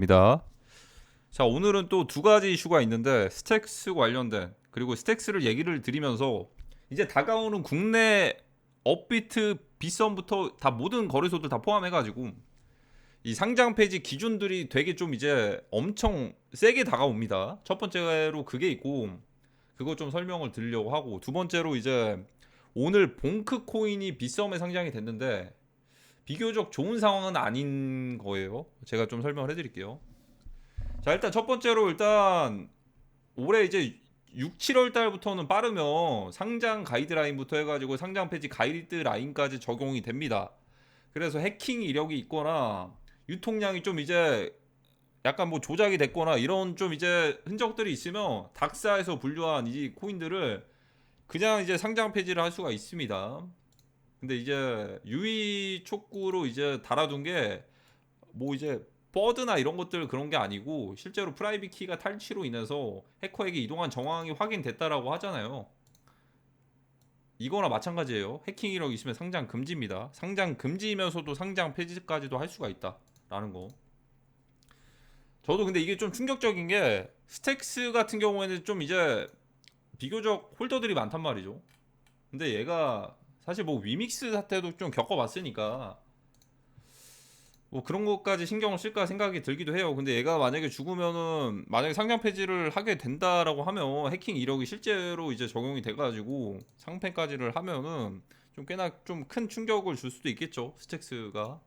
입니다. 자, 오늘은 또 두 가지 이슈가 있는데 스택스 관련된 그리고 스택스를 얘기를 드리면서 이제 다가오는 국내 업비트 빗썸부터 다 모든 거래소들 다 포함해가지고 이 상장 폐지 기준들이 되게 좀 이제 엄청 세게 다가옵니다. 첫 번째로 그게 있고 그거 좀 설명을 드리려고 하고, 두 번째로 이제 오늘 봉크 코인이 빗썸에 상장이 됐는데 비교적 좋은 상황은 아닌 거예요. 제가 좀 설명을 해드릴게요. 자, 일단 첫 번째로 일단 올해 이제 6, 7월 달부터는 빠르면 상장 가이드라인부터 해가지고 상장 폐지 가이드라인까지 적용이 됩니다. 그래서 해킹 이력이 있거나 유통량이 좀 이제 약간 뭐 조작이 됐거나 이런 좀 이제 흔적들이 있으면 닥사에서 분류한 이 코인들을 그냥 이제 상장 폐지를 할 수가 있습니다. 근데 이제 유의 촉구로 이제 달아둔 게 뭐 이제 버드나 이런 것들 그런 게 아니고 실제로 프라이빗 키가 탈취로 인해서 해커에게 이동한 정황이 확인됐다라고 하잖아요. 이거나 마찬가지예요. 해킹 이력 있으면 상장 금지입니다. 상장 금지이면서도 상장 폐지까지도 할 수가 있다라는 거. 저도 근데 이게 좀 충격적인 게 스택스 같은 경우에는 좀 이제 비교적 홀더들이 많단 말이죠. 근데 얘가 사실 뭐 위믹스 사태도 좀 겪어봤으니까 뭐 그런 것까지 신경을 쓸까 생각이 들기도 해요. 근데 얘가 만약에 죽으면은, 만약에 상장 폐지를 하게 된다라고 하면 해킹 이력이 실제로 이제 적용이 돼가지고 상폐까지를 하면은 좀 꽤나 좀 큰 충격을 줄 수도 있겠죠, 스택스가.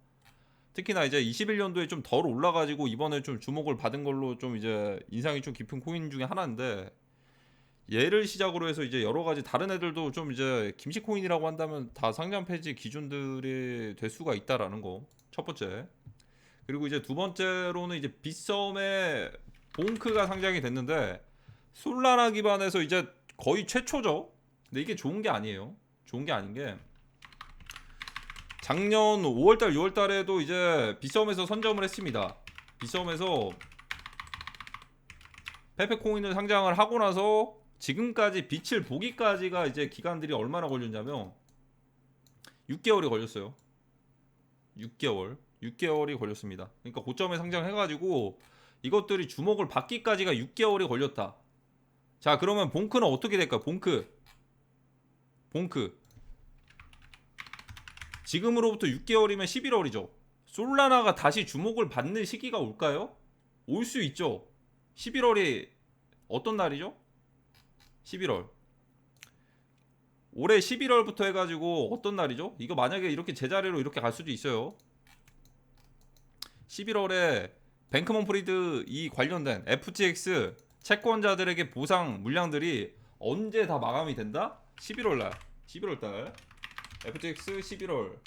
특히나 이제 21년도에 좀 덜 올라가지고 이번에 좀 주목을 받은 걸로 좀 이제 인상이 좀 깊은 코인 중에 하나인데, 얘를 시작으로 해서 이제 여러 가지 다른 애들도 좀 이제 김치 코인이라고 한다면 다 상장 폐지 기준들이 될 수가 있다라는 거. 첫 번째. 그리고 이제 두 번째로는 이제 빗썸의 봉크가 상장이 됐는데 솔라나 기반에서 이제 거의 최초죠. 근데 이게 좋은 게 아니에요. 좋은 게 아닌 게, 작년 5월달, 6월달에도 이제 빗썸에서 선점을 했습니다. 빗썸에서 페페코인을 상장을 하고 나서 지금까지 빛을 보기까지가 이제 기간들이 얼마나 걸렸냐면 6개월이 걸렸어요. 6개월이 걸렸습니다. 그러니까 고점에 상장해가지고 이것들이 주목을 받기까지가 6개월이 걸렸다. 자, 그러면 봉크는 어떻게 될까요? 봉크 지금으로부터 6개월이면 11월이죠. 솔라나가 다시 주목을 받는 시기가 올까요? 올 수 있죠. 11월이 어떤 날이죠? 11월. 올해 11월부터 해가지고 어떤 날이죠? 이거 만약에 이렇게 제자리로 이렇게 갈 수도 있어요. 11월에 뱅크먼 프리드 이 관련된 FTX 채권자들에게 보상 물량들이 언제 다 마감이 된다? 11월날. 11월달. FTX 11월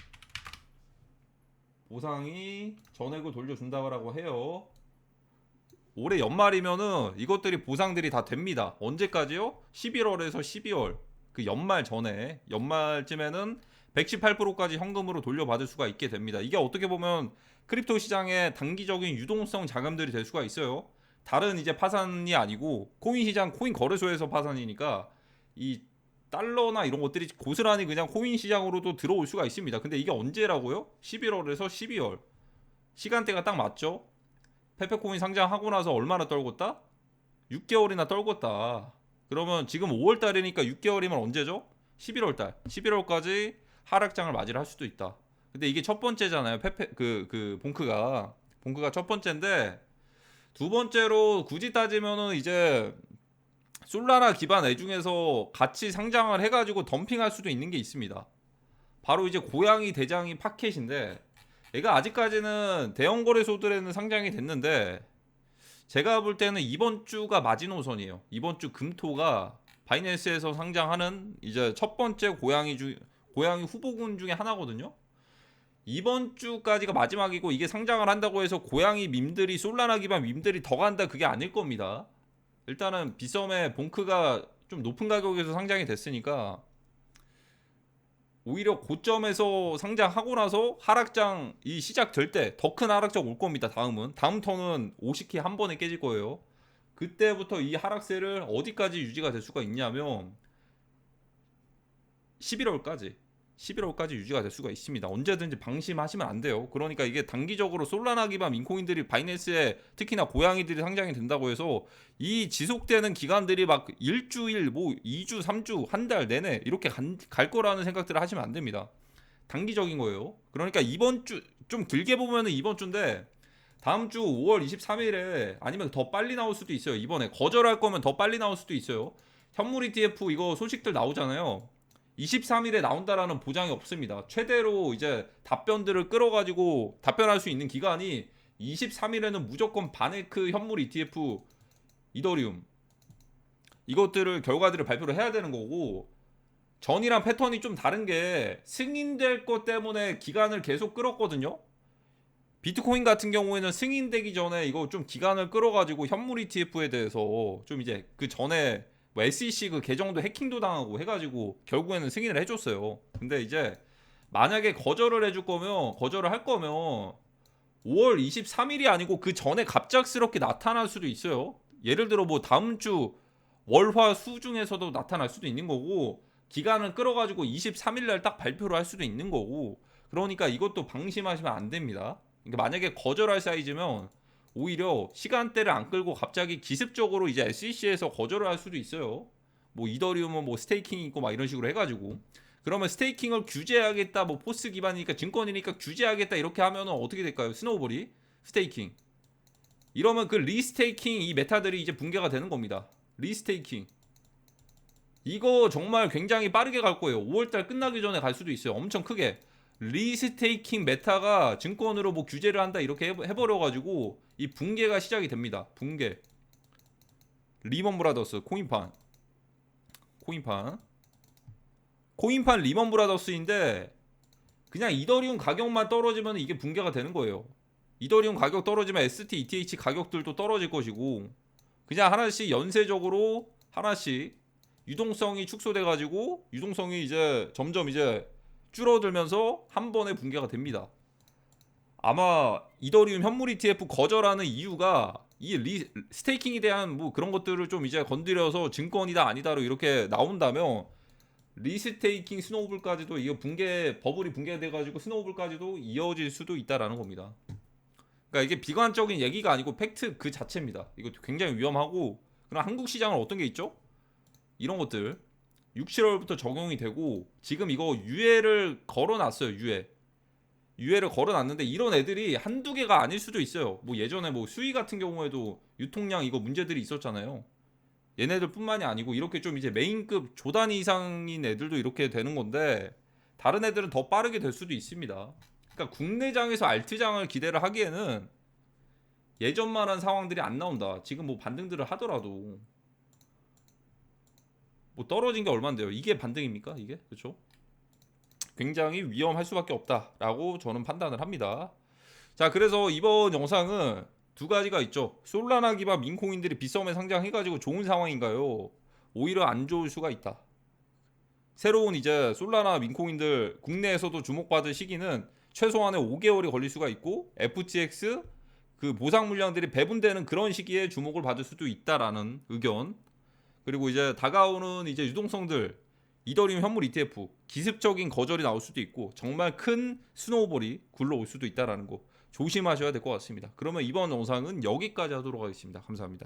보상이 전액을 돌려준다고 해요. 올해 연말이면은 이것들이 보상들이 다 됩니다. 언제까지요? 11월에서 12월. 그 연말 전에, 연말쯤에는 118%까지 현금으로 돌려받을 수가 있게 됩니다. 이게 어떻게 보면 크립토 시장의 단기적인 유동성 자금들이 될 수가 있어요. 다른 이제 파산이 아니고 코인 시장, 코인 거래소에서 파산이니까 이 달러나 이런 것들이 고스란히 그냥 코인 시장으로도 들어올 수가 있습니다. 근데 이게 언제라고요? 11월에서 12월. 시간대가 딱 맞죠? 페페코인 상장하고 나서 얼마나 떨궜다? 6개월이나 떨궜다. 그러면 지금 5월달이니까 6개월이면 언제죠? 11월달. 11월까지 하락장을 맞이를 할 수도 있다. 근데 이게 첫 번째잖아요. 봉크가 첫 번째인데, 두 번째로 굳이 따지면은 이제 솔라나 기반 애 중에서 같이 상장을 해가지고 덤핑할 수도 있는 게 있습니다. 바로 이제 고양이 대장이 파켓인데, 얘가 아직까지는 대형 거래소들에는 상장이 됐는데 제가 볼 때는 이번 주가 마지노선이에요. 이번 주 금토가 바이낸스에서 상장하는 이제 첫 번째 고양이 후보군 중에 하나거든요. 이번 주까지가 마지막이고, 이게 상장을 한다고 해서 고양이 밈들이, 솔라나 기반 밈들이 더 간다, 그게 아닐 겁니다. 일단은 비썸의 봉크가 좀 높은 가격에서 상장이 됐으니까 오히려 고점에서 상장하고 나서 하락장이 시작될 때 더 큰 하락장 올 겁니다. 다음 턴은 50키 한 번에 깨질 거예요. 그때부터 이 하락세를 어디까지 유지가 될 수가 있냐면 11월까지. 11월까지 유지가 될 수가 있습니다. 언제든지 방심하시면 안 돼요. 그러니까 이게 단기적으로 솔라나 기반 민코인들이 바이낸스에 특히나 고양이들이 상장이 된다고 해서 이 지속되는 기간들이 막 일주일, 뭐 2주, 3주, 한 달 내내 이렇게 갈 거라는 생각들을 하시면 안 됩니다. 단기적인 거예요. 그러니까 이번 주 좀 길게 보면은 이번 주인데 다음 주 5월 23일에 아니면 더 빨리 나올 수도 있어요. 이번에 거절할 거면 더 빨리 나올 수도 있어요. 현물 ETF 이거 소식들 나오잖아요. 23일에 나온다라는 보장이 없습니다. 최대로 이제 답변들을 끌어가지고 답변할 수 있는 기간이 23일에는 무조건 바네크 현물 ETF 이더리움 이것들을 결과들을 발표를 해야 되는 거고, 전이랑 패턴이 좀 다른 게 승인될 것 때문에 기간을 계속 끌었거든요. 비트코인 같은 경우에는 승인되기 전에 이거 좀 기간을 끌어가지고 현물 ETF에 대해서 좀 이제 그 전에 뭐 SEC 그 계정도 해킹도 당하고 해가지고 결국에는 승인을 해줬어요. 근데 이제 만약에 거절을 해줄 거면, 거절을 할 거면 5월 23일이 아니고 그 전에 갑작스럽게 나타날 수도 있어요. 예를 들어 뭐 다음 주 월화 수 중에서도 나타날 수도 있는 거고, 기간을 끌어가지고 23일 날 딱 발표를 할 수도 있는 거고, 그러니까 이것도 방심하시면 안 됩니다. 그러니까 만약에 거절할 사이즈면 오히려 시간대를 안 끌고 갑자기 기습적으로 이제 SEC에서 거절을 할 수도 있어요. 뭐 이더리움은 뭐 스테이킹 있고 막 이런 식으로 해가지고, 그러면 스테이킹을 규제하겠다, 뭐 포스 기반이니까 증권이니까 규제하겠다 이렇게 하면은 어떻게 될까요? 스노우볼이 스테이킹 이러면 그 리스테이킹 이 메타들이 이제 붕괴가 되는 겁니다. 리스테이킹 이거 정말 굉장히 빠르게 갈 거예요. 5월달 끝나기 전에 갈 수도 있어요. 엄청 크게 리스테이킹 메타가 증권으로 뭐 규제를 한다 이렇게 해버려가지고 이 붕괴가 시작이 됩니다. 붕괴. 리먼 브라더스 코인판 리먼 브라더스인데 그냥 이더리움 가격만 떨어지면 이게 붕괴가 되는 거예요. 이더리움 가격 떨어지면 ST, ETH 가격들도 떨어질 것이고, 그냥 하나씩 연쇄적으로 하나씩 유동성이 축소돼가지고 유동성이 이제 점점 이제 줄어들면서 한 번에 붕괴가 됩니다. 아마 이더리움 현물 ETF 거절하는 이유가 이 스테이킹에 대한 뭐 그런 것들을 좀 이제 건드려서 증권이다 아니다로 이렇게 나온다면 리스테이킹 스노우볼까지도 이거 버블이 붕괴돼가지고 스노우볼까지도 이어질 수도 있다라는 겁니다. 그러니까 이게 비관적인 얘기가 아니고 팩트 그 자체입니다. 이거 굉장히 위험하고, 그럼 한국 시장은 어떤 게 있죠? 이런 것들 6, 7월부터 적용이 되고, 지금 이거 유예를 걸어놨어요. 유예를 걸어놨는데 이런 애들이 한두 개가 아닐 수도 있어요. 뭐 예전에 뭐 수위 같은 경우에도 유통량 이거 문제들이 있었잖아요. 얘네들 뿐만이 아니고 이렇게 좀 이제 메인급 조단위 이상인 애들도 이렇게 되는 건데, 다른 애들은 더 빠르게 될 수도 있습니다. 그러니까 국내장에서 알트장을 기대를 하기에는 예전만한 상황들이 안 나온다. 지금 뭐 반등들을 하더라도 뭐 떨어진 게 얼만데요? 이게 반등입니까? 이게? 그렇죠? 굉장히 위험할 수밖에 없다라고 저는 판단을 합니다. 자, 그래서 이번 영상은 두 가지가 있죠. 솔라나 기반 민코인들이 빗썸에 상장해가지고 좋은 상황인가요? 오히려 안 좋을 수가 있다. 새로운 이제 솔라나 민코인들 국내에서도 주목받을 시기는 최소한의 5개월이 걸릴 수가 있고, FTX 그 보상 물량들이 배분되는 그런 시기에 주목을 받을 수도 있다라는 의견. 그리고 이제 다가오는 이제 유동성들, 이더리움 현물 ETF 기습적인 거절이 나올 수도 있고 정말 큰 스노우볼이 굴러올 수도 있다라는 거 조심하셔야 될 것 같습니다. 그러면 이번 영상은 여기까지 하도록 하겠습니다. 감사합니다.